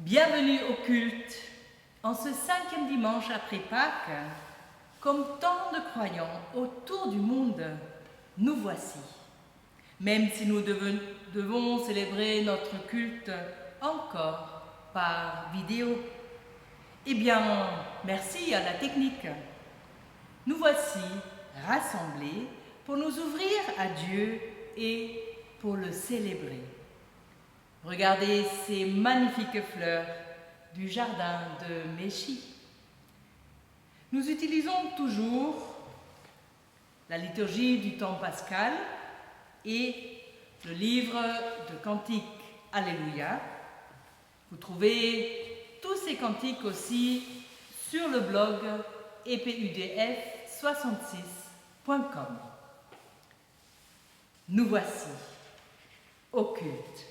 Bienvenue au culte. En ce 5e dimanche après Pâques, comme tant de croyants autour du monde, nous voici. Même si nous devons célébrer notre culte encore par vidéo. Eh bien, merci à la technique. Nous voici rassemblés pour nous ouvrir à Dieu et pour le célébrer. Regardez ces magnifiques fleurs du jardin de Méchy. Nous utilisons toujours la liturgie du temps pascal et le livre de cantiques Alléluia. Vous trouvez tous ces cantiques aussi sur le blog epudf66.com. Nous voici au culte.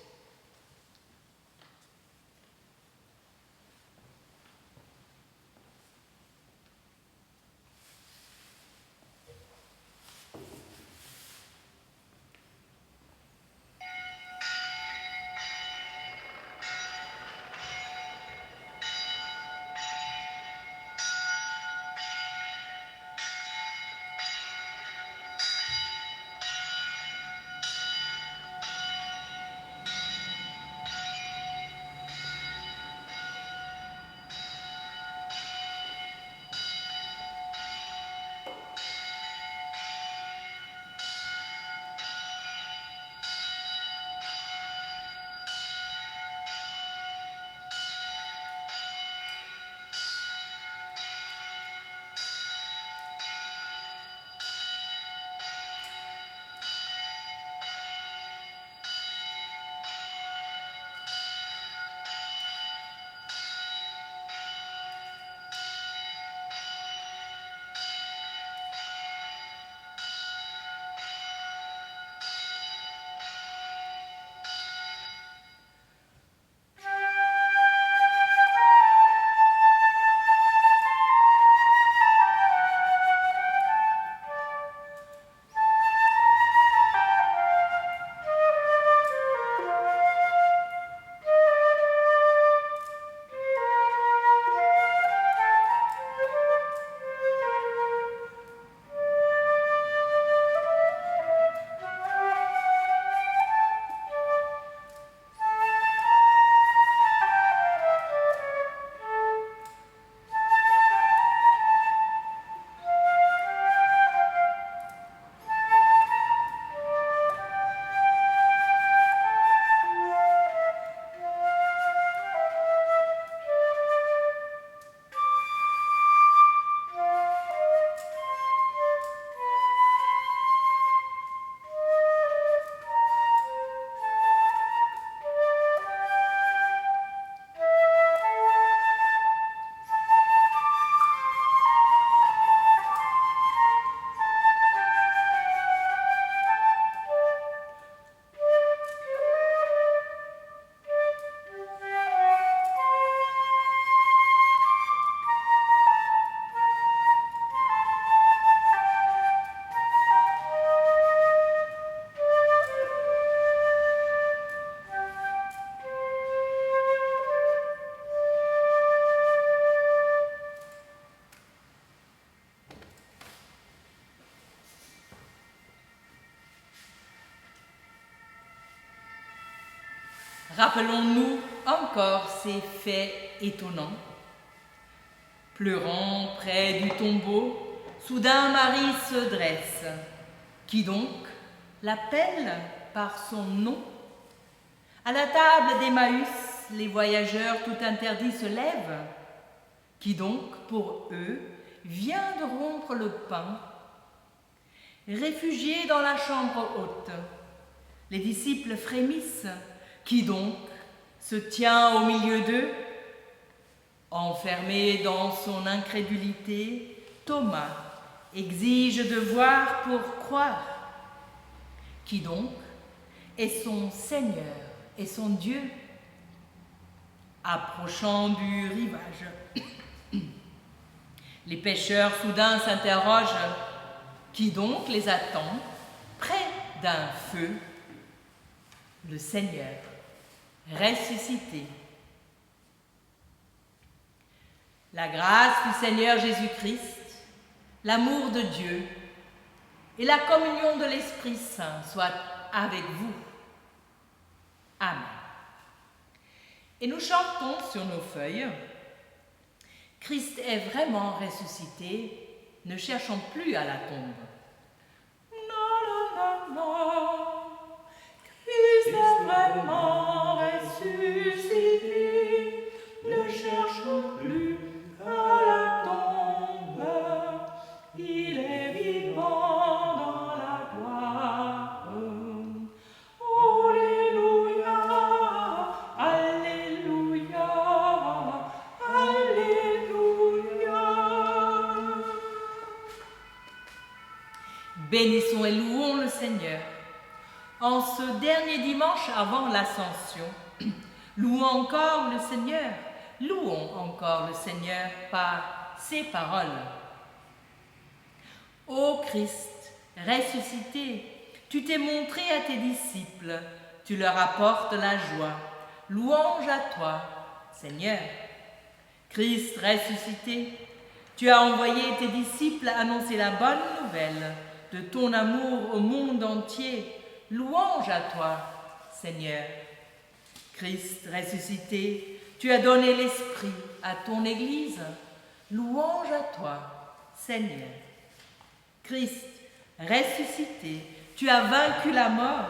Rappelons-nous encore ces faits étonnants. Pleurant près du tombeau, soudain Marie se dresse. Qui donc l'appelle par son nom? À la table d'Emmaüs, les voyageurs tout interdits se lèvent. Qui donc, pour eux, vient de rompre le pain? Réfugiés dans la chambre haute, les disciples frémissent. Qui donc se tient au milieu d'eux? Enfermé dans son incrédulité, Thomas exige de voir pour croire. Qui donc est son Seigneur et son Dieu? Approchant du rivage, les pêcheurs soudain s'interrogent. Qui donc les attend près d'un feu? Le Seigneur ressuscité. La grâce du Seigneur Jésus-Christ, l'amour de Dieu et la communion de l'Esprit Saint soient avec vous. Amen. Et nous chantons sur nos feuilles, Christ est vraiment ressuscité, ne cherchons plus à la tombe. Non, non, non, non, Christ est vraiment ressuscité, ne cherchons plus à la tombe. Il est vivant dans la gloire. Alléluia, Alléluia, Alléluia. Bénissons et louons le Seigneur. En ce dernier dimanche avant l'Ascension, louons encore le Seigneur, louons encore le Seigneur par ses paroles. Ô Christ, ressuscité, tu t'es montré à tes disciples, tu leur apportes la joie. Louange à toi, Seigneur. Christ ressuscité, tu as envoyé tes disciples annoncer la bonne nouvelle de ton amour au monde entier. Louange à toi, Seigneur. Christ ressuscité, tu as donné l'Esprit à ton Église. Louange à toi, Seigneur. Christ ressuscité, tu as vaincu la mort.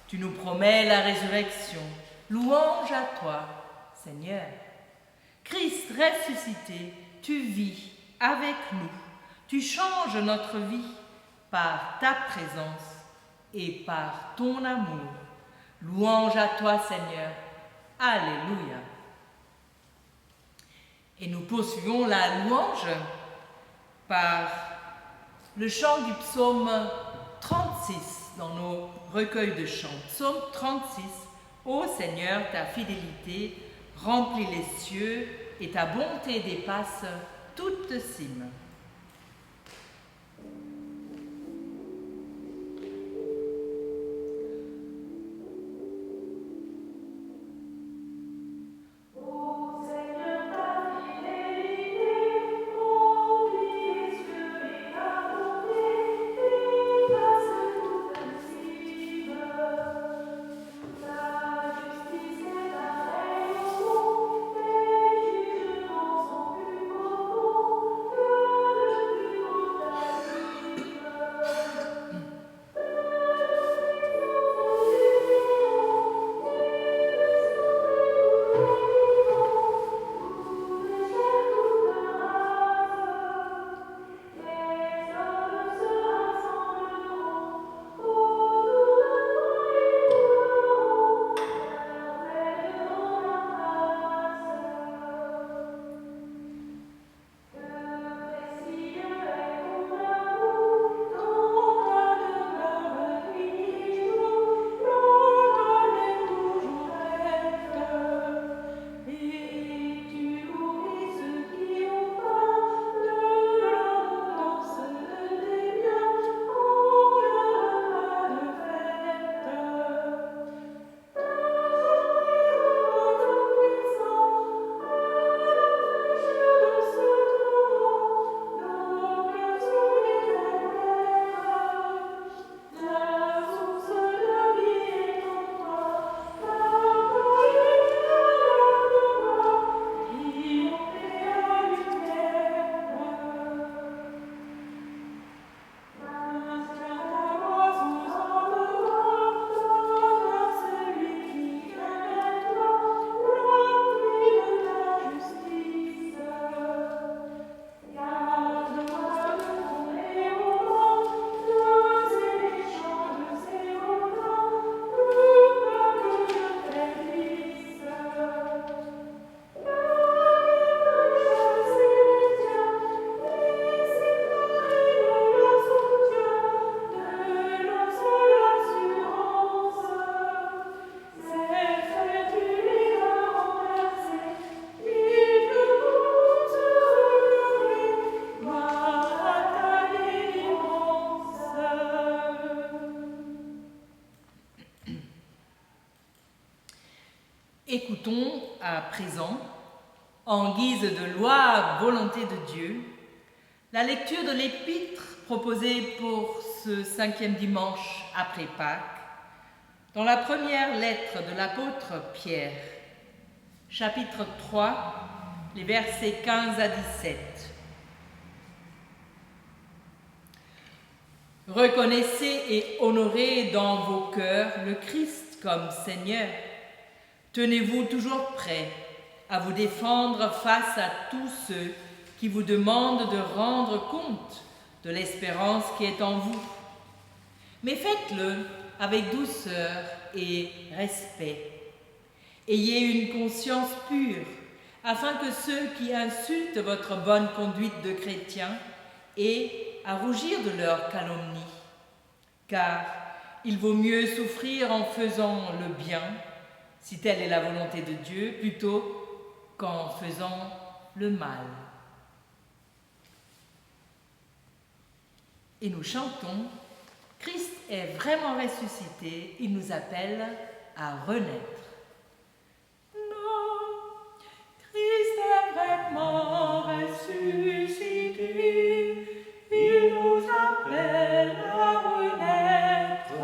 Tu nous promets la résurrection. Louange à toi, Seigneur. Christ ressuscité, tu vis avec nous. Tu changes notre vie par ta présence et par ton amour. Louange à toi, Seigneur. Alléluia. Et nous poursuivons la louange par le chant du psaume 36 dans nos recueils de chants. Psaume 36. Ô Seigneur, ta fidélité remplit les cieux et ta bonté dépasse toute cime. Écoutons à présent En guise de loi, volonté de Dieu, la lecture de l'épître proposée pour ce 5e dimanche après Pâques, dans la première lettre de l'apôtre Pierre, chapitre 3, les versets 15 à 17. Reconnaissez et honorez dans vos cœurs le Christ comme Seigneur. Tenez-vous toujours prêts à vous défendre face à tous ceux qui vous demandent de rendre compte de l'espérance qui est en vous. Mais faites-le avec douceur et respect. Ayez une conscience pure, afin que ceux qui insultent votre bonne conduite de chrétien aient à rougir de leur calomnie. Car il vaut mieux souffrir en faisant le bien, si telle est la volonté de Dieu, plutôt qu'en faisant le mal. Et nous chantons, Christ est vraiment ressuscité, il nous appelle à renaître. Non, Christ est vraiment ressuscité, il nous appelle à renaître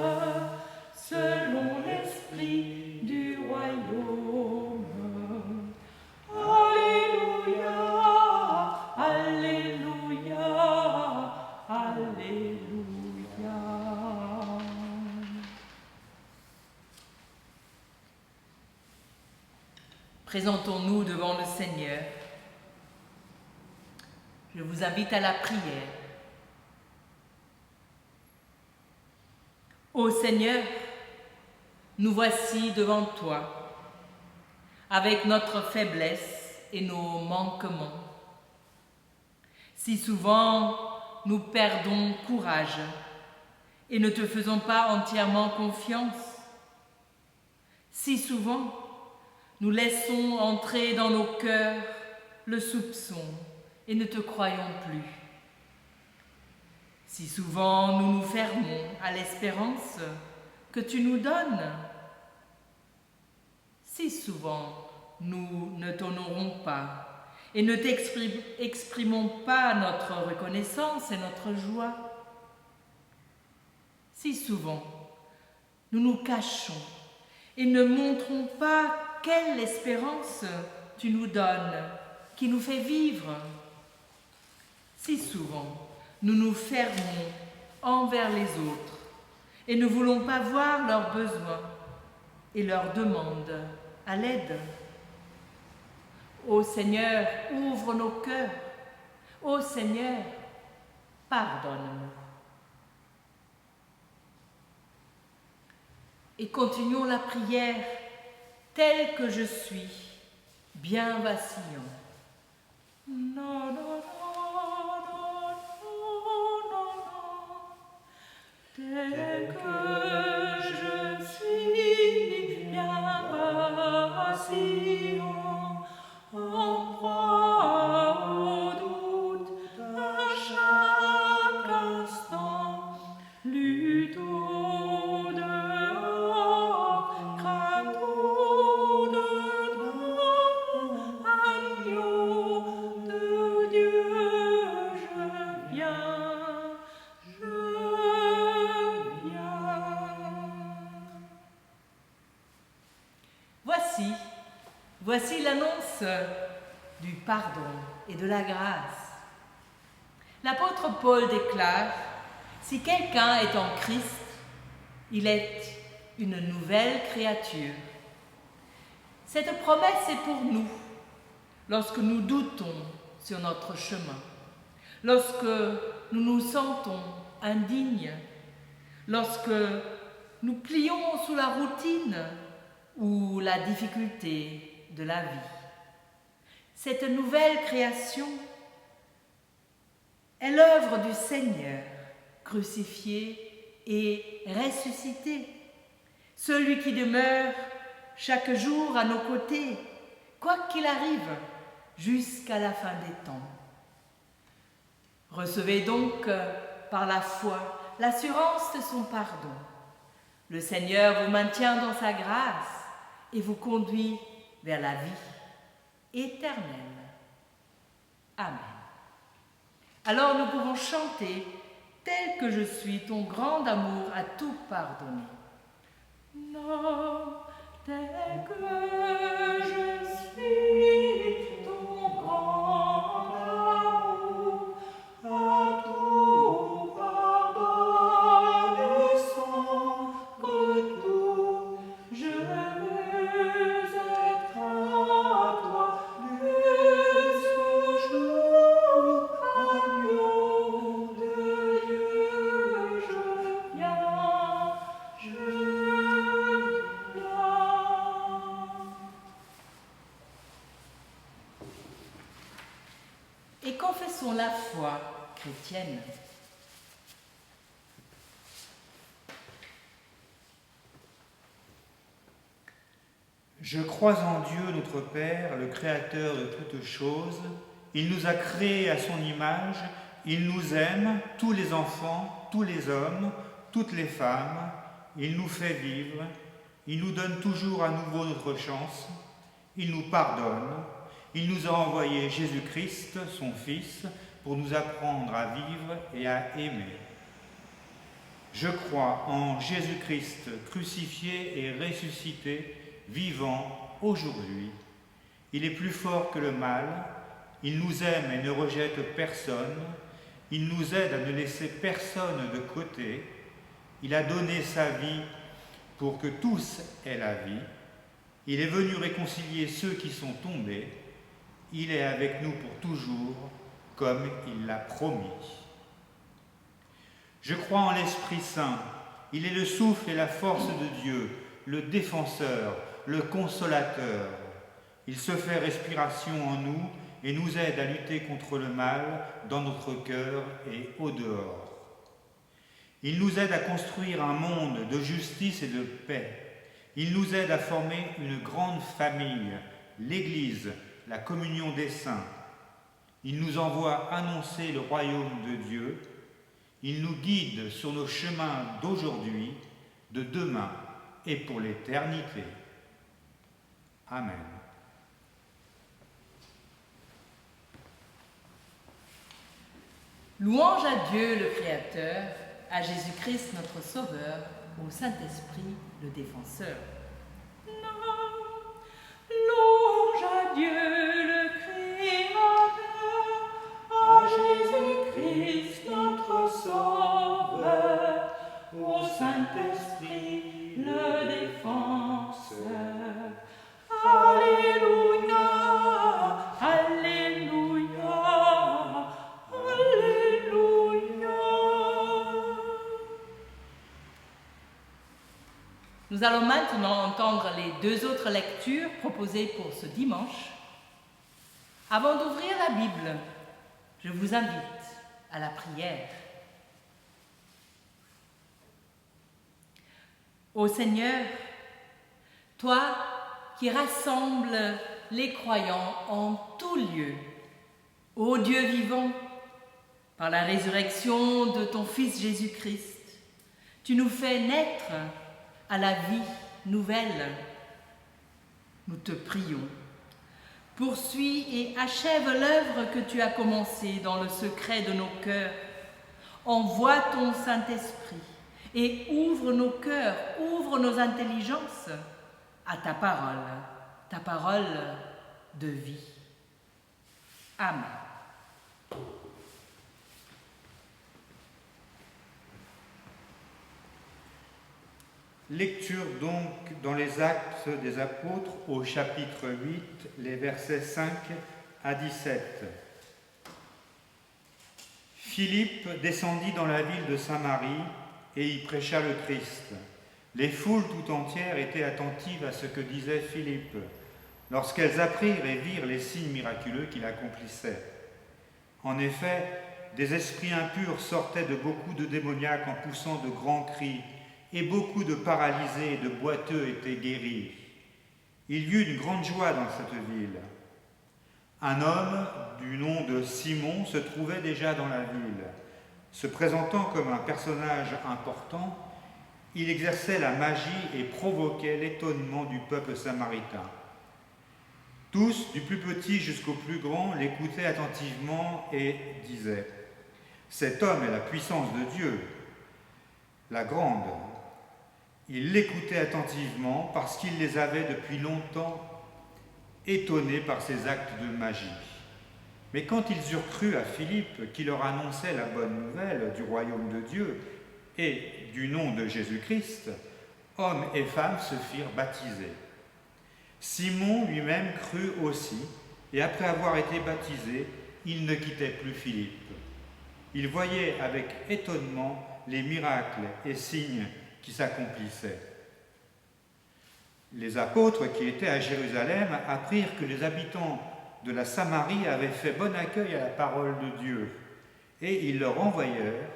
selon l'esprit du royaume. Alléluia, Alléluia, Alléluia. Présentons-nous devant le Seigneur. Je vous invite à la prière. Ô Seigneur, nous voici devant toi, avec notre faiblesse et nos manquements. Si souvent nous perdons courage et ne te faisons pas entièrement confiance, si souvent nous laissons entrer dans nos cœurs le soupçon et ne te croyons plus. Si souvent nous nous fermons à l'espérance que tu nous donnes, si souvent nous ne t'honorons pas et ne t'exprimons pas notre reconnaissance et notre joie, si souvent nous nous cachons et ne montrons pas quelle espérance tu nous donnes, qui nous fait vivre, si souvent nous nous fermons envers les autres et ne voulons pas voir leurs besoins et leurs demandes à l'aide. Ô Seigneur, ouvre nos cœurs. Ô Seigneur, pardonne-nous. Et continuons la prière telle que je suis, bien vacillant. Non, non, non. Tel que je suis, bien vacillant, en proie au doute à chaque instant, lutte au-dehors, crainte au-dedans, agneau de Dieu, je viens. Voici l'annonce du pardon et de la grâce. L'apôtre Paul déclare, si quelqu'un est en Christ, il est une nouvelle créature. Cette promesse est pour nous lorsque nous doutons sur notre chemin, lorsque nous nous sentons indignes, lorsque nous plions sous la routine ou la difficulté de la vie. Cette nouvelle création est l'œuvre du Seigneur, crucifié et ressuscité, celui qui demeure chaque jour à nos côtés, quoi qu'il arrive, jusqu'à la fin des temps. Recevez donc par la foi l'assurance de son pardon. Le Seigneur vous maintient dans sa grâce et vous conduit vers la vie. éternel. Amen. Alors nous pouvons chanter « Tel que je suis, ton grand amour a tout pardonné ». Non, tel que je suis, ton grand amour a tout pardonné sans retour. Je veux être à toi dès ce jour. Agneau de Dieu, je viens, je viens. Et confessons la foi chrétienne. Je crois en Dieu notre Père, le Créateur de toutes choses. Il nous a créés à son image, il nous aime, tous les enfants, tous les hommes, toutes les femmes. Il nous fait vivre, il nous donne toujours à nouveau notre chance, il nous pardonne, il nous a envoyé Jésus-Christ, son Fils, pour nous apprendre à vivre et à aimer. Je crois en Jésus-Christ crucifié et ressuscité, vivant aujourd'hui. Il est plus fort que le mal, il nous aime et ne rejette personne, il nous aide à ne laisser personne de côté, il a donné sa vie pour que tous aient la vie, il est venu réconcilier ceux qui sont tombés, il est avec nous pour toujours, comme il l'a promis. Je crois en l'Esprit Saint, il est le souffle et la force de Dieu, le défenseur, le consolateur. Il se fait respiration en nous et nous aide à lutter contre le mal dans notre cœur et au dehors. Il nous aide à construire un monde de justice et de paix. Il nous aide à former une grande famille, l'Église, la communion des saints. Il nous envoie annoncer le royaume de Dieu. Il nous guide sur nos chemins d'aujourd'hui, de demain et pour l'éternité. Amen. Louange à Dieu le Créateur, à Jésus-Christ notre Sauveur, au Saint-Esprit le Défenseur. Louange à Dieu le Créateur, à Jésus-Christ notre Sauveur, au Saint-Esprit le Défenseur. Alléluia, Alléluia, Alléluia. Nous allons maintenant entendre les deux autres lectures proposées pour ce dimanche. Avant d'ouvrir la Bible, je vous invite à la prière. Ô Seigneur, toi qui rassembles les croyants en tout lieu, ô Dieu vivant, par la résurrection de ton Fils Jésus-Christ, tu nous fais naître à la vie nouvelle. Nous te prions. Poursuis et achève l'œuvre que tu as commencée dans le secret de nos cœurs. Envoie ton Saint-Esprit et ouvre nos cœurs, ouvre nos intelligences à ta parole de vie. Amen. Lecture donc dans les Actes des Apôtres au chapitre 8, les versets 5 à 17. Philippe descendit dans la ville de Samarie et y prêcha le Christ. Les foules tout entières étaient attentives à ce que disait Philippe, lorsqu'elles apprirent et virent les signes miraculeux qu'il accomplissait. En effet, des esprits impurs sortaient de beaucoup de démoniaques en poussant de grands cris, et beaucoup de paralysés et de boiteux étaient guéris. Il y eut une grande joie dans cette ville. Un homme du nom de Simon se trouvait déjà dans la ville. Se présentant comme un personnage important, il exerçait la magie et provoquait l'étonnement du peuple samaritain. Tous, du plus petit jusqu'au plus grand, l'écoutaient attentivement et disaient « Cet homme est la puissance de Dieu, la grande. » Ils l'écoutaient attentivement parce qu'il les avait depuis longtemps étonnés par ses actes de magie. Mais quand ils eurent cru à Philippe qui leur annonçait la bonne nouvelle du royaume de Dieu et du nom de Jésus-Christ, hommes et femmes se firent baptiser. Simon lui-même crut aussi, et après avoir été baptisé, il ne quittait plus Philippe. Il voyait avec étonnement les miracles et signes qui s'accomplissaient. Les apôtres qui étaient à Jérusalem apprirent que les habitants de la Samarie avaient fait bon accueil à la parole de Dieu, et ils leur envoyèrent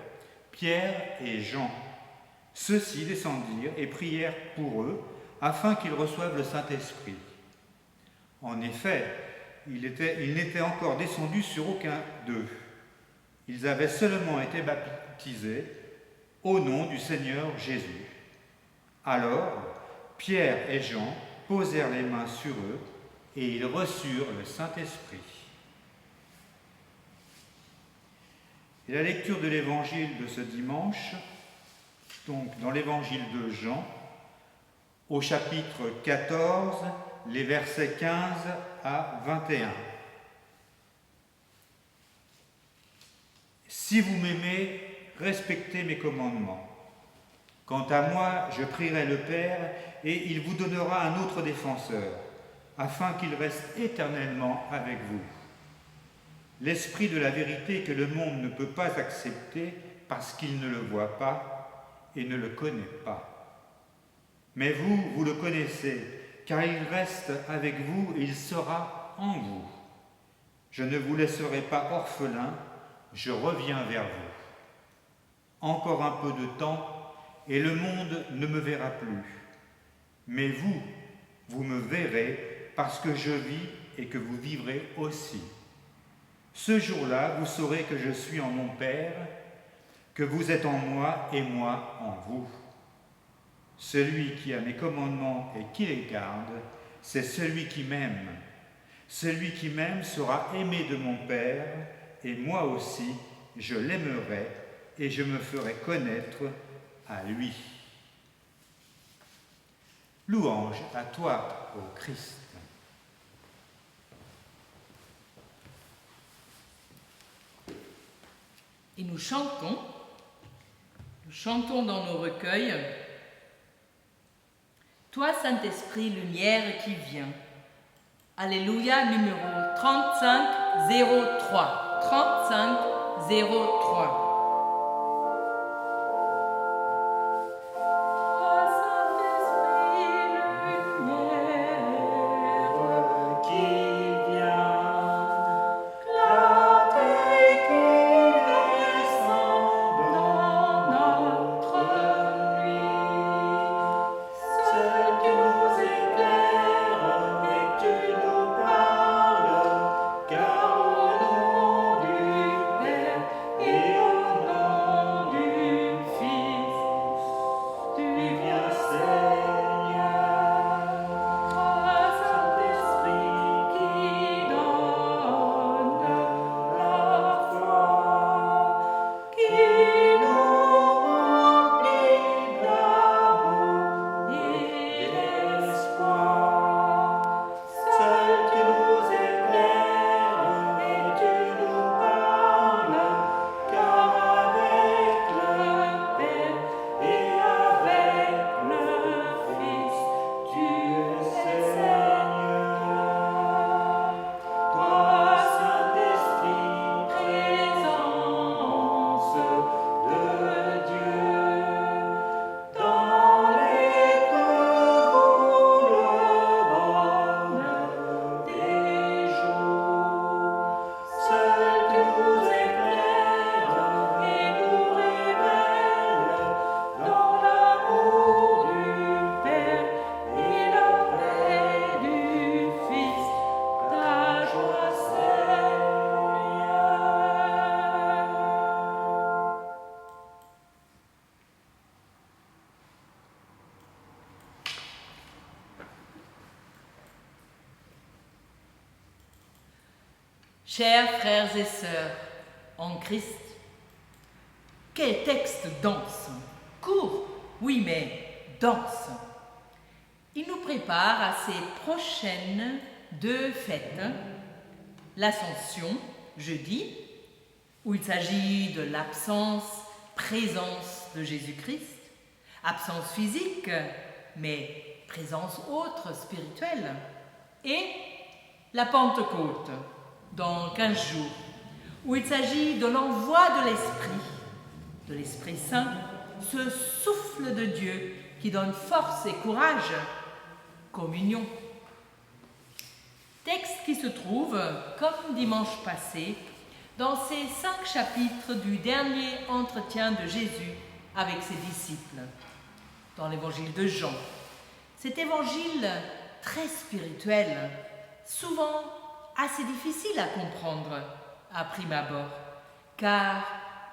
Pierre et Jean. Ceux-ci descendirent et prièrent pour eux, afin qu'ils reçoivent le Saint-Esprit. En effet, il n'était encore descendu sur aucun d'eux. Ils avaient seulement été baptisés au nom du Seigneur Jésus. Alors, Pierre et Jean posèrent les mains sur eux et ils reçurent le Saint-Esprit. Et la lecture de l'évangile de ce dimanche, donc dans l'évangile de Jean, au chapitre 14, les versets 15 à 21. Si vous m'aimez, respectez mes commandements. Quant à moi, je prierai le Père et il vous donnera un autre défenseur, afin qu'il reste éternellement avec vous. L'Esprit de la vérité que le monde ne peut pas accepter parce qu'il ne le voit pas et ne le connaît pas. Mais vous, vous le connaissez, car il reste avec vous et il sera en vous. Je ne vous laisserai pas orphelin, je reviens vers vous. Encore un peu de temps, et le monde ne me verra plus. Mais vous, vous me verrez parce que je vis et que vous vivrez aussi. Ce jour-là, vous saurez que je suis en mon Père, que vous êtes en moi et moi en vous. Celui qui a mes commandements et qui les garde, c'est celui qui m'aime. Celui qui m'aime sera aimé de mon Père, et moi aussi, je l'aimerai et je me ferai connaître à lui. Louange à toi, ô Christ. Et nous chantons dans nos recueils. Toi, Saint-Esprit, lumière qui vient. Alléluia, numéro 3503. 3503. Car au nom du Père et au Chers frères et sœurs en Christ, quel texte dense, court, oui, mais dense. Il nous prépare à ces prochaines 2 fêtes, l'Ascension, jeudi, où il s'agit de l'absence-présence de Jésus-Christ, absence physique, mais présence autre, spirituelle, et la Pentecôte, dans 15 jours, où il s'agit de l'envoi de l'Esprit Saint, ce souffle de Dieu qui donne force et courage, communion. Texte qui se trouve, comme dimanche passé, dans ces 5 chapitres du dernier entretien de Jésus avec ses disciples, dans l'évangile de Jean. Cet évangile très spirituel, souvent assez difficile à comprendre à prime abord, car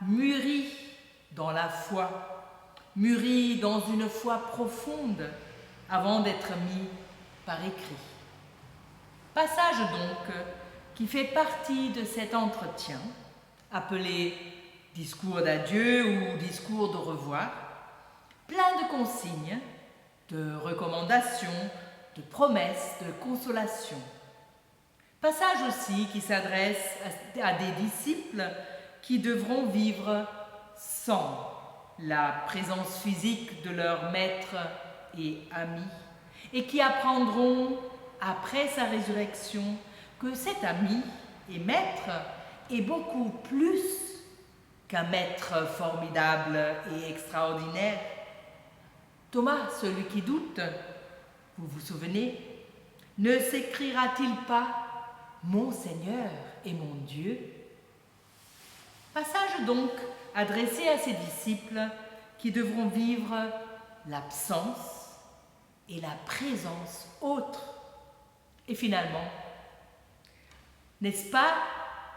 mûri dans la foi, mûri dans une foi profonde avant d'être mis par écrit. Passage donc qui fait partie de cet entretien, appelé discours d'adieu ou discours de revoir, plein de consignes, de recommandations, de promesses, de consolations. Passage aussi qui s'adresse à des disciples qui devront vivre sans la présence physique de leur maître et ami, et qui apprendront après sa résurrection que cet ami et maître est beaucoup plus qu'un maître formidable et extraordinaire. Thomas, celui qui doute, vous vous souvenez, ne s'écriera-t-il pas « Mon Seigneur et mon Dieu » Passage donc adressé à ces disciples qui devront vivre l'absence et la présence autre. Et finalement, n'est-ce pas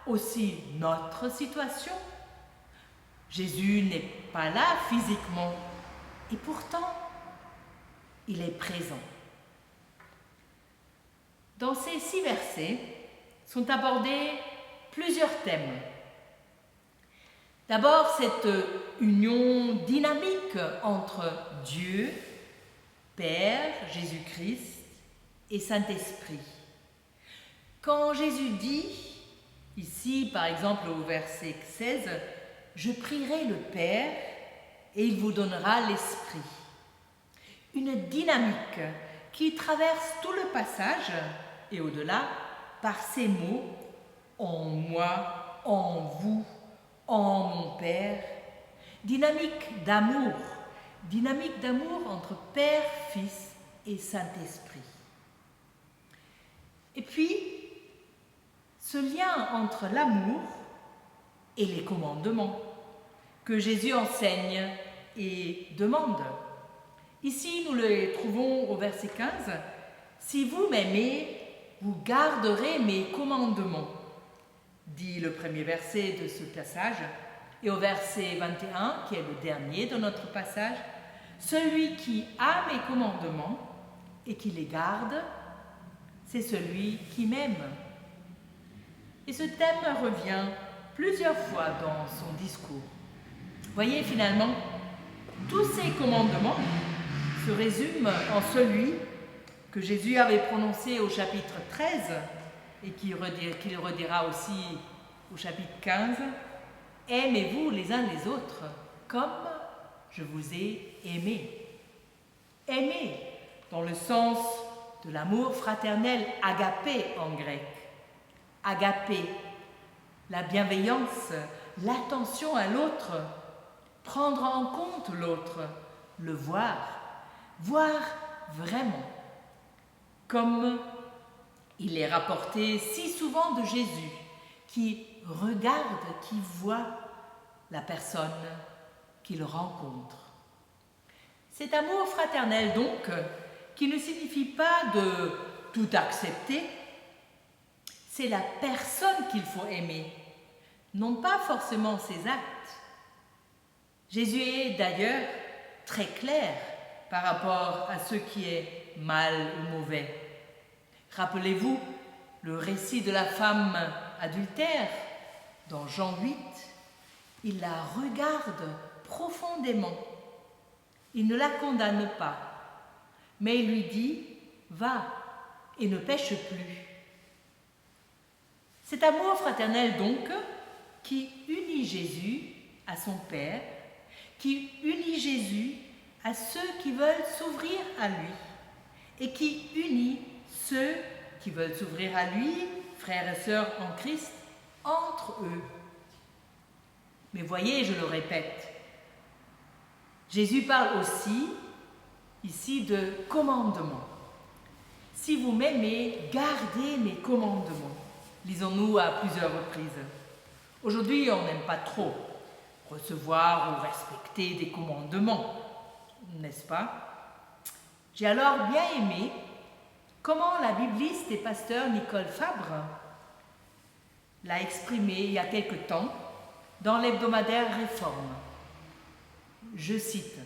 aussi notre situation? Jésus n'est pas là physiquement, et pourtant, il est présent. Dans ces 6 versets sont abordés plusieurs thèmes. D'abord, cette union dynamique entre Dieu, Père, Jésus-Christ et Saint-Esprit. Quand Jésus dit, ici par exemple au verset 16, « Je prierai le Père et il vous donnera l'Esprit ». Une dynamique qui traverse tout le passage et au-delà par ces mots « en moi, en vous, en mon Père ». Dynamique d'amour entre Père, Fils et Saint-Esprit. Et puis, ce lien entre l'amour et les commandements que Jésus enseigne et demande. Ici, nous les trouvons au verset 15. « Si vous m'aimez, vous garderez mes commandements », dit le premier verset de ce passage. Et au verset 21, qui est le dernier de notre passage, « Celui qui a mes commandements et qui les garde, c'est celui qui m'aime. » Et ce thème revient plusieurs fois dans son discours. Voyez, finalement, tous ces commandements se résument en celui que Jésus avait prononcé au chapitre 13 et qu'il redira aussi au chapitre 15. « Aimez-vous les uns les autres comme je vous ai aimés. » Aimer dans le sens de l'amour fraternel, agapé en grec. Agapé, la bienveillance, l'attention à l'autre, prendre en compte l'autre, le voir vraiment, comme il est rapporté si souvent de Jésus, qui regarde, qui voit la personne qu'il rencontre. Cet amour fraternel, donc, qui ne signifie pas de tout accepter, c'est la personne qu'il faut aimer, non pas forcément ses actes. Jésus est d'ailleurs très clair par rapport à ce qui est mal ou mauvais. Rappelez-vous le récit de la femme adultère dans Jean 8, il la regarde profondément. Il ne la condamne pas, mais il lui dit « Va et ne pêche plus ». Cet amour fraternel donc, qui unit Jésus à son Père, qui unit Jésus à ceux qui veulent s'ouvrir à lui, et qui unit ceux qui veulent s'ouvrir à lui, frères et sœurs en Christ, entre eux. Mais voyez, je le répète, Jésus parle aussi ici de commandements. Si vous m'aimez, gardez mes commandements. Lisons-nous à plusieurs reprises. Aujourd'hui, on n'aime pas trop recevoir ou respecter des commandements, n'est-ce pas? J'ai alors bien aimé comment la bibliste et pasteur Nicole Fabre l'a exprimé il y a quelque temps dans l'hebdomadaire Réforme. Je cite: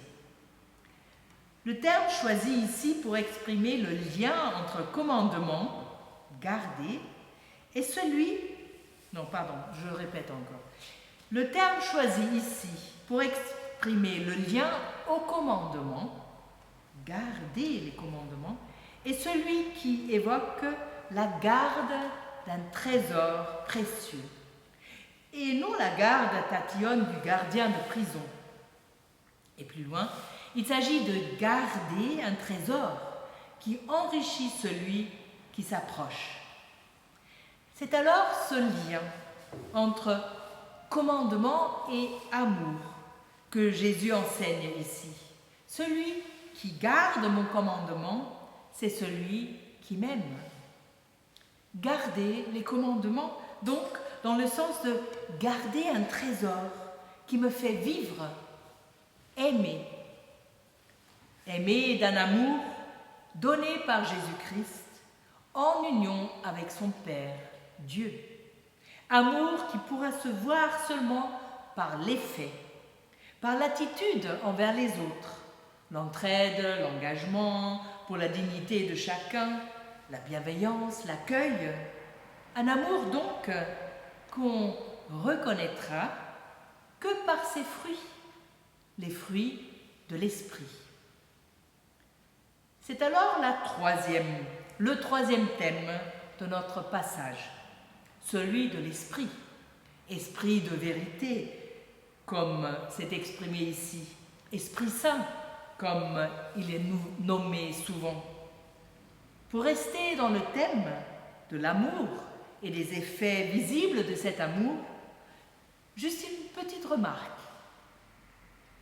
« Le terme choisi ici pour exprimer le lien entre commandement, garder, et celui... Non, pardon, je répète encore. Le terme choisi ici pour exprimer le lien au commandement, garder les commandements, est celui qui évoque la garde d'un trésor précieux. Et non la garde tatillonne du gardien de prison. Et plus loin, il s'agit de garder un trésor qui enrichit celui qui s'approche. C'est alors ce lien entre commandement et amour que Jésus enseigne ici. Celui qui garde mon commandement, c'est celui qui m'aime. Garder les commandements, donc, dans le sens de garder un trésor qui me fait vivre, aimer. Aimer d'un amour donné par Jésus-Christ en union avec son Père, Dieu. Amour qui pourra se voir seulement par l'effet, par l'attitude envers les autres, l'entraide, l'engagement pour la dignité de chacun, la bienveillance, l'accueil. Un amour donc qu'on reconnaîtra que par ses fruits, les fruits de l'esprit. C'est alors le troisième thème de notre passage, celui de l'esprit, esprit de vérité, comme c'est exprimé ici, Esprit Saint, comme il est nommé souvent. Pour rester dans le thème de l'amour et des effets visibles de cet amour, juste une petite remarque.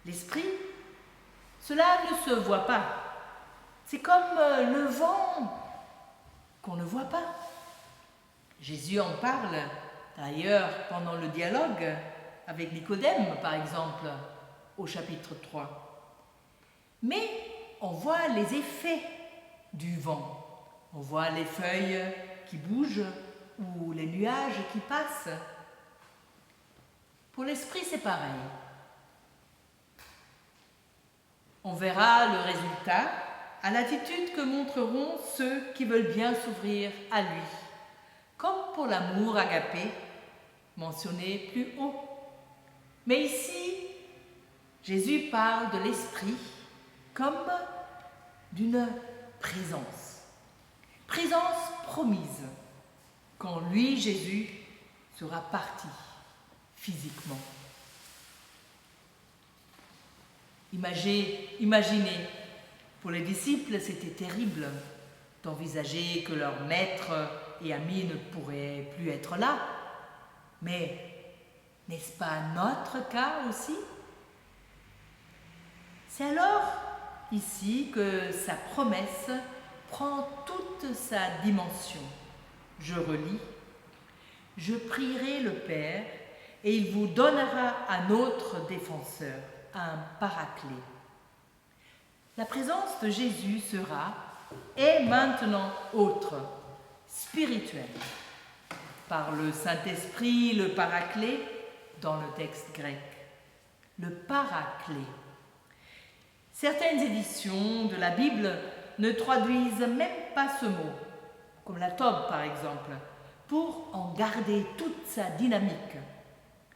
L'esprit, cela ne se voit pas. C'est comme le vent qu'on ne voit pas. Jésus en parle d'ailleurs pendant le dialogue avec Nicodème, par exemple, au chapitre 3. Mais on voit les effets du vent. On voit les feuilles qui bougent ou les nuages qui passent. Pour l'esprit, c'est pareil. On verra le résultat à l'attitude que montreront ceux qui veulent bien s'ouvrir à lui, comme pour l'amour agapé, mentionné plus haut. Mais ici, Jésus parle de l'esprit comme d'une présence. Présence promise, quand lui, Jésus, sera parti physiquement. Imaginez, pour les disciples, c'était terrible d'envisager que leur maître et ami ne pourraient plus être là. Mais n'est-ce pas notre cas aussi? C'est alors ici que sa promesse prend toute sa dimension. Je relis: « Je prierai le Père et il vous donnera un autre défenseur, un paraclet. » La présence de Jésus sera et maintenant autre, spirituelle, par le Saint-Esprit, le paraclet, dans le texte grec. Le paraclet. Certaines éditions de la Bible ne traduisent même pas ce mot. comme la taube par exemple, pour en garder toute sa dynamique.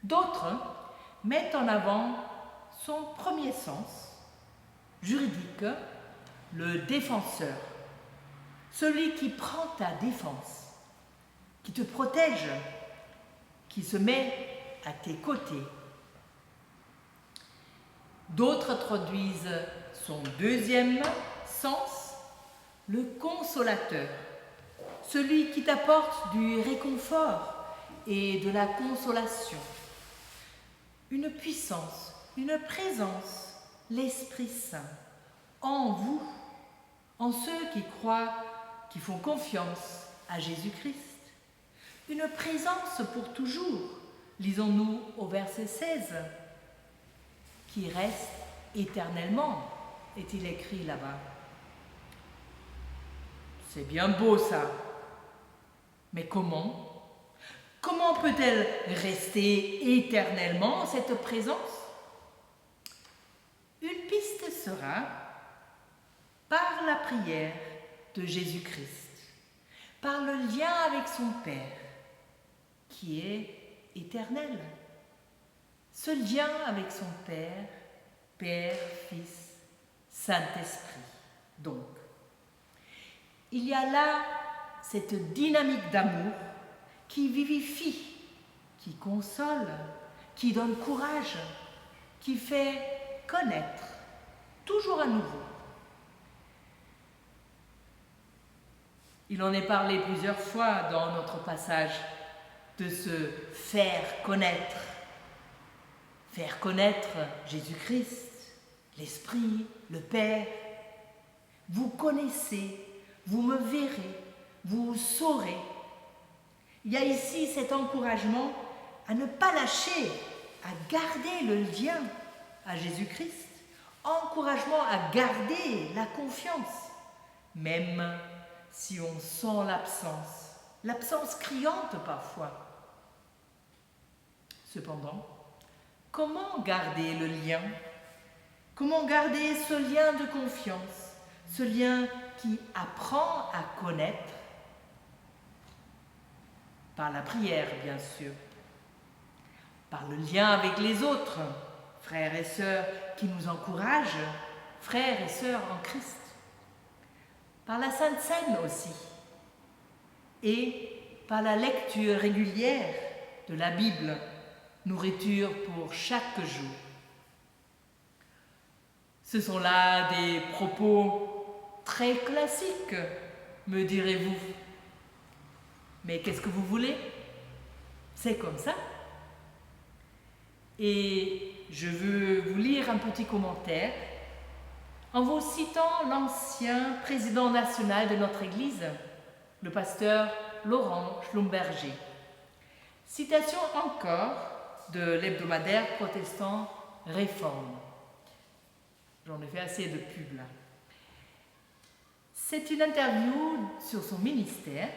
D'autres mettent en avant son premier sens, juridique, le défenseur, celui qui prend ta défense, qui te protège, qui se met à tes côtés. D'autres traduisent son deuxième sens, le consolateur, celui qui t'apporte du réconfort et de la consolation. Une puissance, une présence, l'Esprit Saint, en vous, en ceux qui croient, qui font confiance à Jésus-Christ. Une présence pour toujours, lisons-nous au verset 16, qui reste éternellement, est-il écrit là-bas. C'est bien beau ça, mais comment? Comment peut-elle rester éternellement, cette présence? Une piste sera par la prière de Jésus-Christ, par le lien avec son Père, qui est éternel. Ce lien avec son Père, Père, Fils, Saint-Esprit, donc. Il y a là cette dynamique d'amour qui vivifie, qui console, qui donne courage, qui fait connaître, toujours à nouveau. Il en est parlé plusieurs fois dans notre passage de se faire connaître Jésus-Christ, l'Esprit, le Père. Vous connaissez, vous me verrez, vous saurez. Il y a ici cet encouragement à ne pas lâcher, à garder le lien à Jésus-Christ, encouragement à garder la confiance, même si on sent l'absence criante parfois. Cependant, comment garder le lien? Comment garder ce lien de confiance, ce lien qui apprend à connaître? Par la prière, bien sûr, par le lien avec les autres, frères et sœurs qui nous encouragent, frères et sœurs en Christ, par la Sainte Seine aussi, et par la lecture régulière de la Bible, nourriture pour chaque jour. Ce sont là des propos très classiques, me direz-vous. Mais qu'est-ce que vous voulez? C'est comme ça. Et je veux vous lire un petit commentaire en vous citant l'ancien président national de notre Église, le pasteur Laurent Schlumberger. Citation encore de l'hebdomadaire protestant Réforme. J'en ai fait assez de pub là. C'est une interview sur son ministère,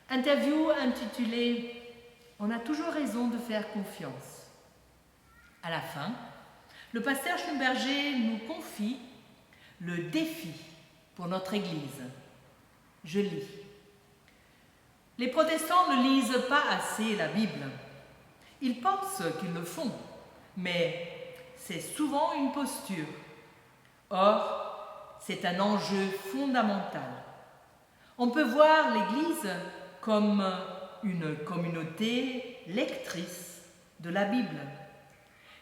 interview intitulée « On a toujours raison de faire confiance ». À la fin, le pasteur Schlumberger nous confie le défi pour notre Église. Je lis. Les protestants ne lisent pas assez la Bible. Ils pensent qu'ils le font, mais c'est souvent une posture. Or, c'est un enjeu fondamental. On peut voir l'Église comme une communauté lectrice de la Bible.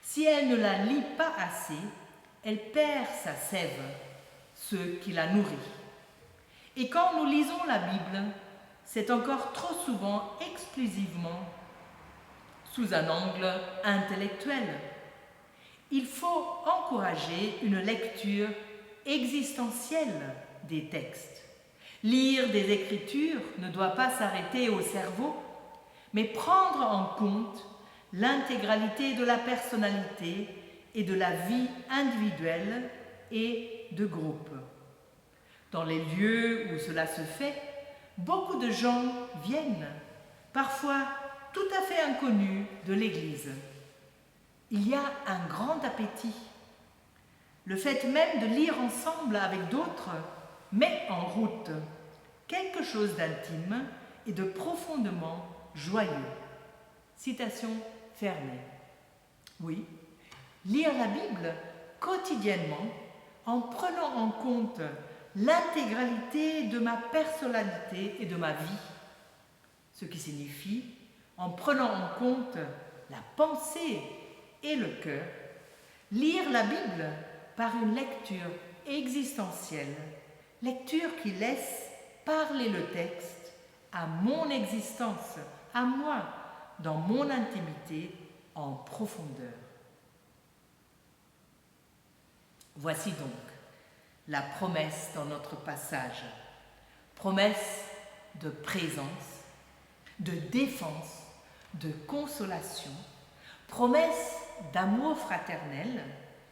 Si elle ne la lit pas assez, elle perd sa sève, ce qui la nourrit. Et quand nous lisons la Bible, c'est encore trop souvent exclusivement sous un angle intellectuel. Il faut encourager une lecture existentielle des textes. Lire des Écritures ne doit pas s'arrêter au cerveau, mais prendre en compte l'intégralité de la personnalité et de la vie individuelle et de groupe. Dans les lieux où cela se fait, beaucoup de gens viennent, parfois tout à fait inconnus de l'Église. Il y a un grand appétit. Le fait même de lire ensemble avec d'autres met en route quelque chose d'intime et de profondément joyeux. Citation fermée. Oui, lire la Bible quotidiennement en prenant en compte l'intégralité de ma personnalité et de ma vie, ce qui signifie en prenant en compte la pensée et le cœur, lire la Bible par une lecture existentielle, lecture qui laisse parler le texte à mon existence, à moi, dans mon intimité, en profondeur. Voici donc la promesse dans notre passage. Promesse de présence, de défense, de consolation, promesse d'amour fraternel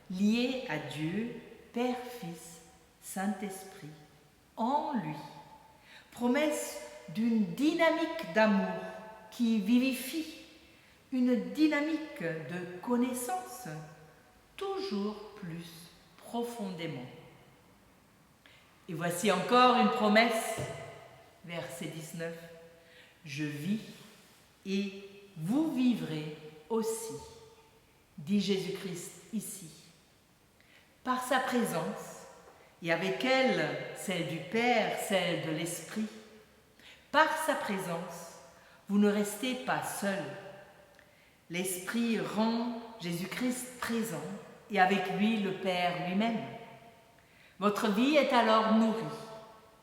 lié à Dieu, Père, Fils, Saint-Esprit, en lui. Promesse d'une dynamique d'amour qui vivifie, une dynamique de connaissance toujours plus profondément. Et voici encore une promesse, verset 19. Je vis et vous vivrez aussi, dit Jésus-Christ ici. Par sa présence, et avec elle, celle du Père, celle de l'Esprit, par sa présence, vous ne restez pas seul. L'Esprit rend Jésus-Christ présent et avec lui le Père lui-même. Votre vie est alors nourrie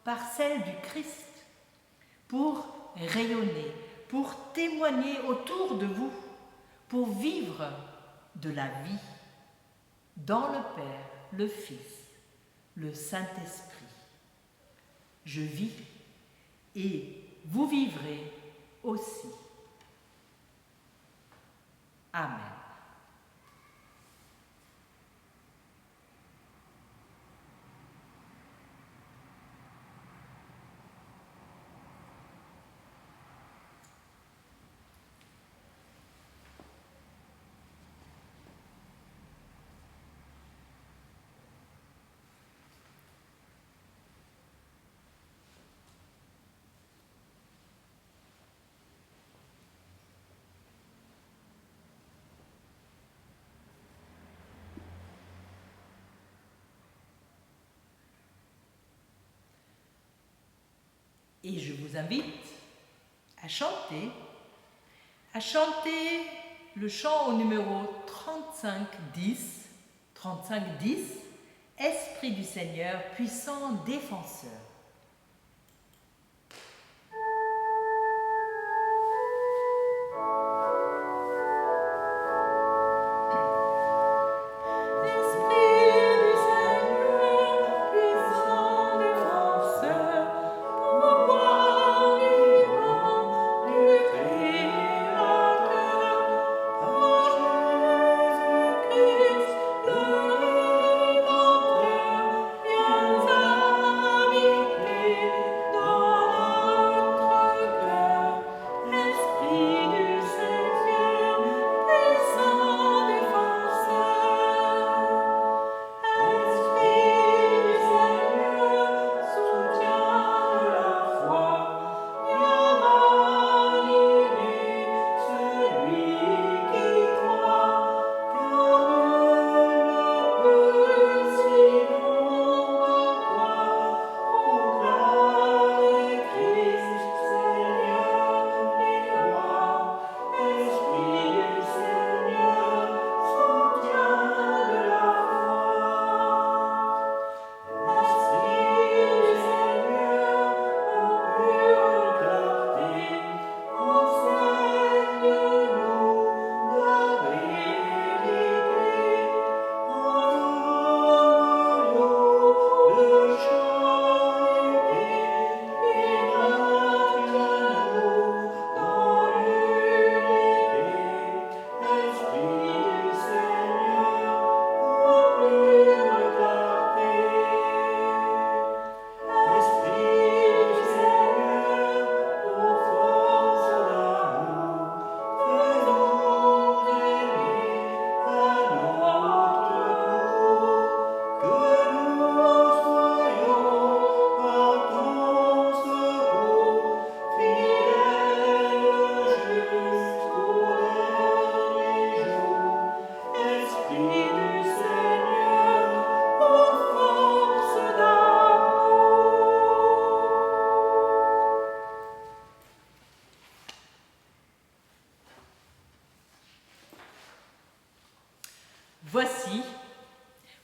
par celle du Christ pour rayonner, pour témoigner autour de vous, pour vivre de la vie dans le Père, le Fils, le Saint-Esprit. Je vis et vous vivrez aussi. Amen. Et je vous invite à chanter le chant au numéro 35-10, Esprit du Seigneur, puissant défenseur. Amen.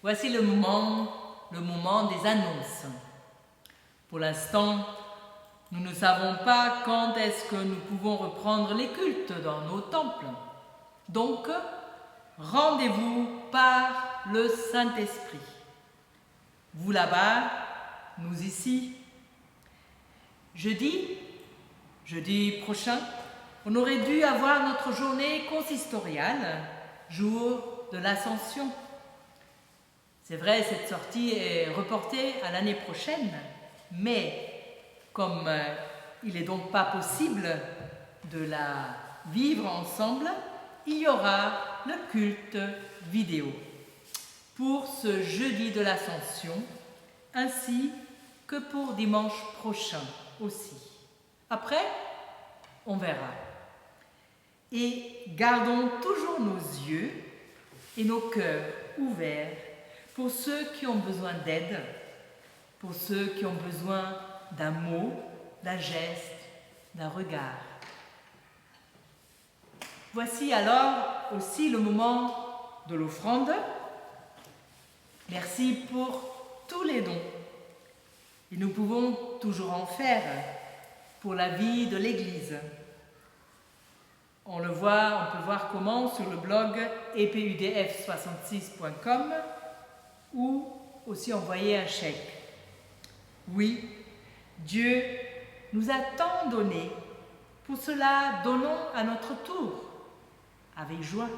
Voici le moment des annonces. Pour l'instant, nous ne savons pas quand est-ce que nous pouvons reprendre les cultes dans nos temples. Donc, rendez-vous par le Saint-Esprit. Vous là-bas, nous ici. Jeudi prochain, on aurait dû avoir notre journée consistoriale, jour de l'Ascension. C'est vrai, cette sortie est reportée à l'année prochaine, mais comme il n'est donc pas possible de la vivre ensemble, il y aura le culte vidéo pour ce jeudi de l'Ascension, ainsi que pour dimanche prochain aussi. Après, on verra. Et gardons toujours nos yeux et nos cœurs ouverts pour ceux qui ont besoin d'aide, pour ceux qui ont besoin d'un mot, d'un geste, d'un regard. Voici alors aussi le moment de l'offrande. Merci pour tous les dons. Et nous pouvons toujours en faire pour la vie de l'Église. On peut voir comment sur le blog epudf66.com ou aussi envoyer un chèque. Oui, Dieu nous a tant donné. Pour cela, donnons à notre tour, avec joie.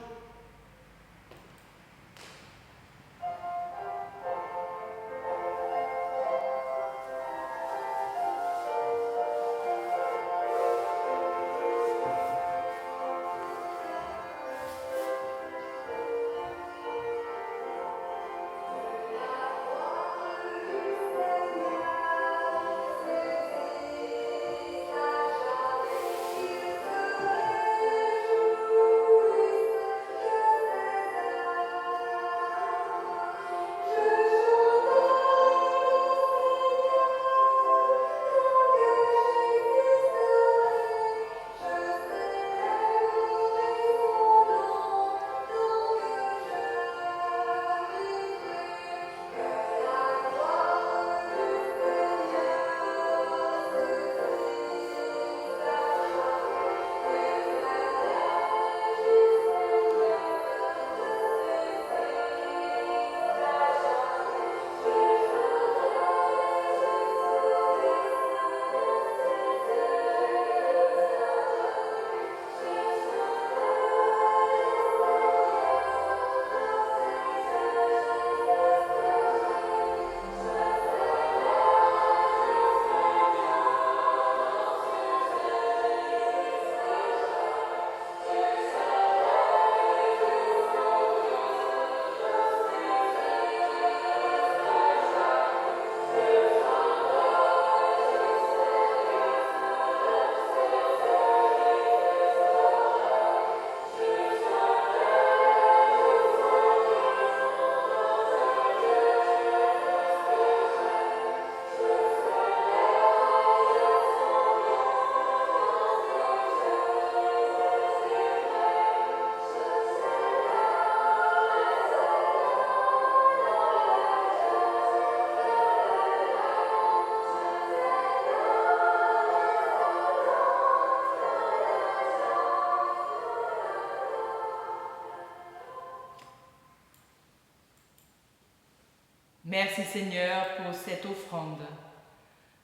Merci Seigneur pour cette offrande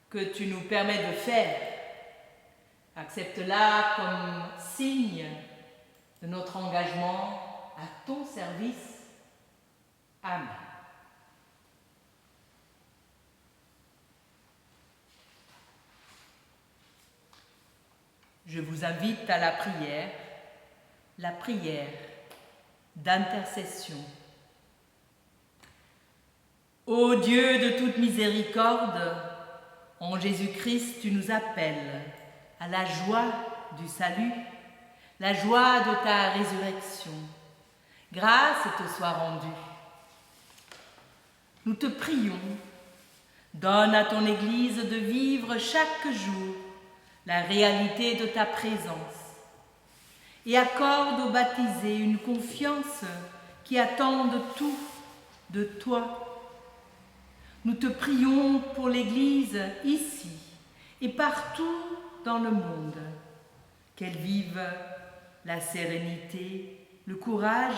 que tu nous permets de faire. Accepte-la comme signe de notre engagement à ton service. Amen. Je vous invite à la prière d'intercession. Ô Dieu de toute miséricorde, en Jésus-Christ, tu nous appelles à la joie du salut, la joie de ta résurrection. Grâce te soit rendue. Nous te prions, donne à ton Église de vivre chaque jour la réalité de ta présence et accorde aux baptisés une confiance qui attendent tout de toi. Nous te prions pour l'Église ici et partout dans le monde, qu'elle vive la sérénité, le courage,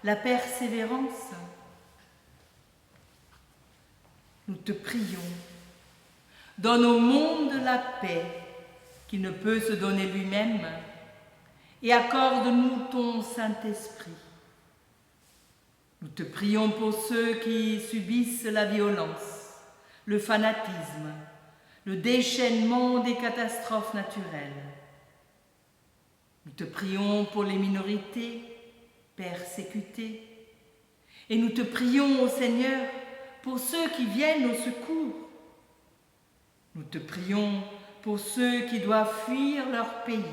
la persévérance. Nous te prions, donne au monde la paix qui ne peut se donner lui-même et accorde-nous ton Saint-Esprit. Nous te prions pour ceux qui subissent la violence, le fanatisme, le déchaînement des catastrophes naturelles. Nous te prions pour les minorités persécutées. Et nous te prions, ô Seigneur, pour ceux qui viennent au secours. Nous te prions pour ceux qui doivent fuir leur pays.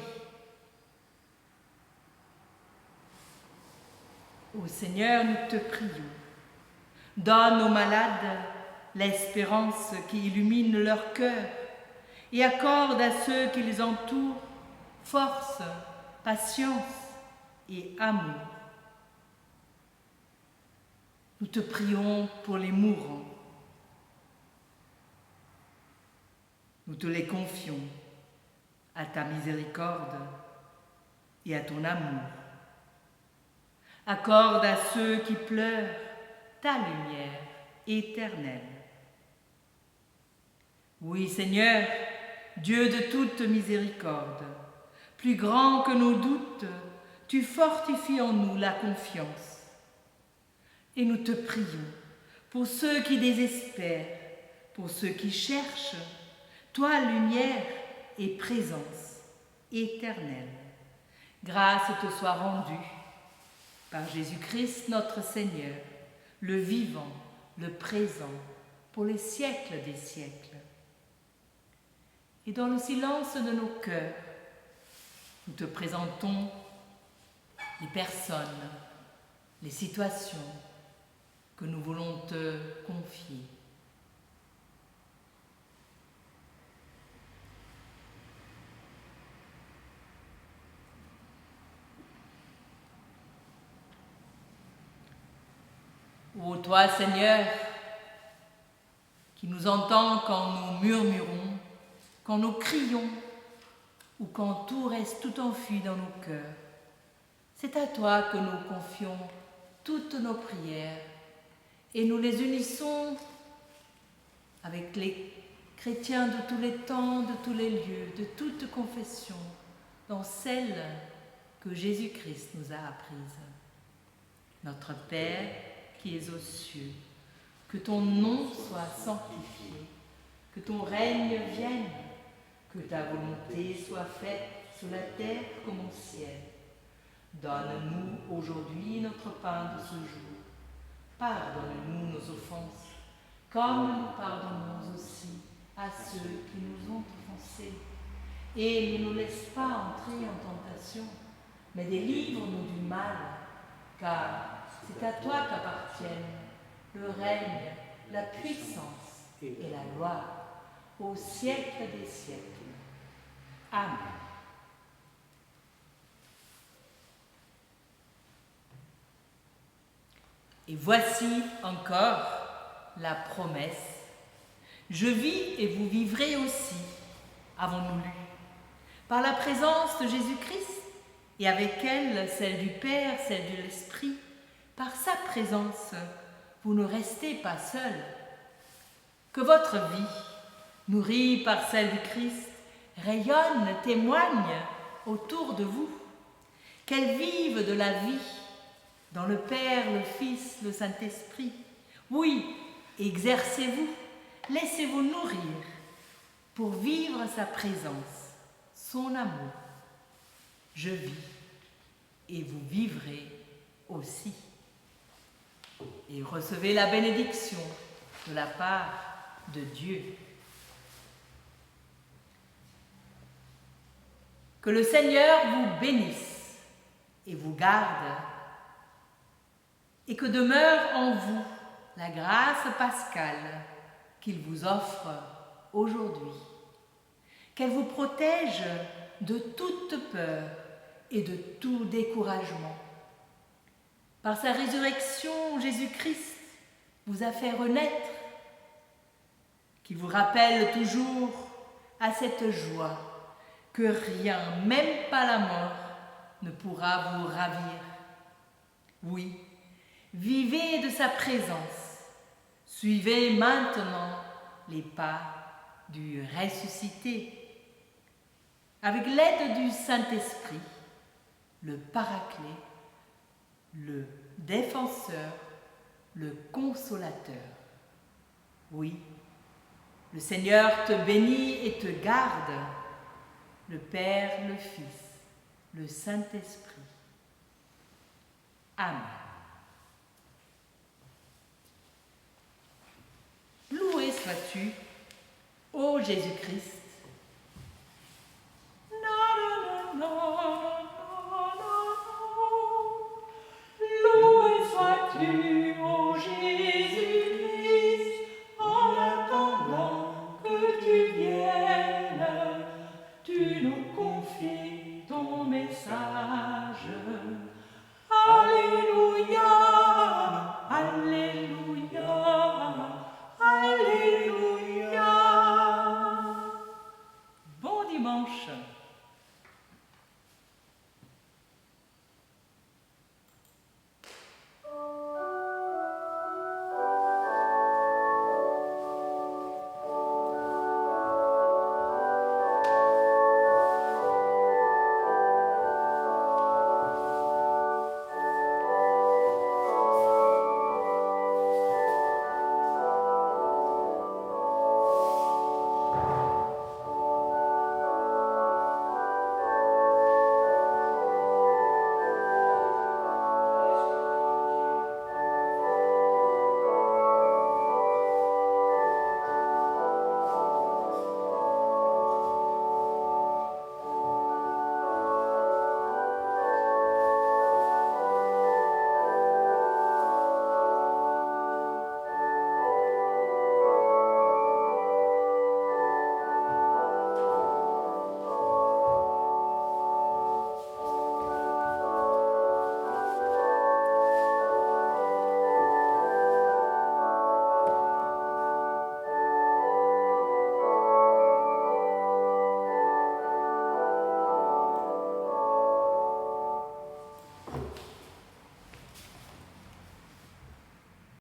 Ô Seigneur, nous te prions. Donne aux malades l'espérance qui illumine leur cœur et accorde à ceux qui les entourent force, patience et amour. Nous te prions pour les mourants. Nous te les confions à ta miséricorde et à ton amour. Accorde à ceux qui pleurent ta lumière éternelle. Oui, Seigneur, Dieu de toute miséricorde, plus grand que nos doutes, tu fortifies en nous la confiance. Et nous te prions pour ceux qui désespèrent, pour ceux qui cherchent, toi, lumière et présence éternelle. Grâce te soit rendue par Jésus-Christ notre Seigneur, le vivant, le présent, pour les siècles des siècles. Et dans le silence de nos cœurs, nous te présentons les personnes, les situations que nous voulons te confier. Ô toi, Seigneur, qui nous entends quand nous murmurons, quand nous crions, ou quand tout reste tout enfui dans nos cœurs, c'est à toi que nous confions toutes nos prières et nous les unissons avec les chrétiens de tous les temps, de tous les lieux, de toute confession, dans celle que Jésus-Christ nous a apprises. Notre Père, qui es aux cieux, que ton nom soit sanctifié, que ton règne vienne, que ta volonté soit faite sur la terre comme au ciel. Donne-nous aujourd'hui notre pain de ce jour. Pardonne-nous nos offenses, comme nous pardonnons aussi à ceux qui nous ont offensés. Et ne nous laisse pas entrer en tentation, mais délivre-nous du mal, car c'est à toi qu'appartiennent le règne, la puissance et la gloire, au siècle des siècles. Amen. Et voici encore la promesse. Je vis et vous vivrez aussi, avons-nous lu, par la présence de Jésus-Christ et avec elle, celle du Père, celle de l'Esprit. Par sa présence, vous ne restez pas seuls. Que votre vie, nourrie par celle du Christ, rayonne, témoigne autour de vous. Qu'elle vive de la vie dans le Père, le Fils, le Saint-Esprit. Oui, exercez-vous, laissez-vous nourrir pour vivre sa présence, son amour. Je vis et vous vivrez aussi. Et recevez la bénédiction de la part de Dieu. Que le Seigneur vous bénisse et vous garde, et que demeure en vous la grâce pascale qu'il vous offre aujourd'hui. Qu'elle vous protège de toute peur et de tout découragement. Par sa résurrection, Jésus-Christ vous a fait renaître, qui vous rappelle toujours à cette joie que rien, même pas la mort, ne pourra vous ravir. Oui, vivez de sa présence, suivez maintenant les pas du ressuscité. Avec l'aide du Saint-Esprit, le Paraclet, le Défenseur, le Consolateur. Oui, le Seigneur te bénit et te garde, le Père, le Fils, le Saint-Esprit. Amen. Loué sois-tu, ô Jésus-Christ. Loué sois-tu, ô Jésus-Christ, en attendant que tu viennes, tu nous confies ton message. Alléluia, Alléluia, Alléluia.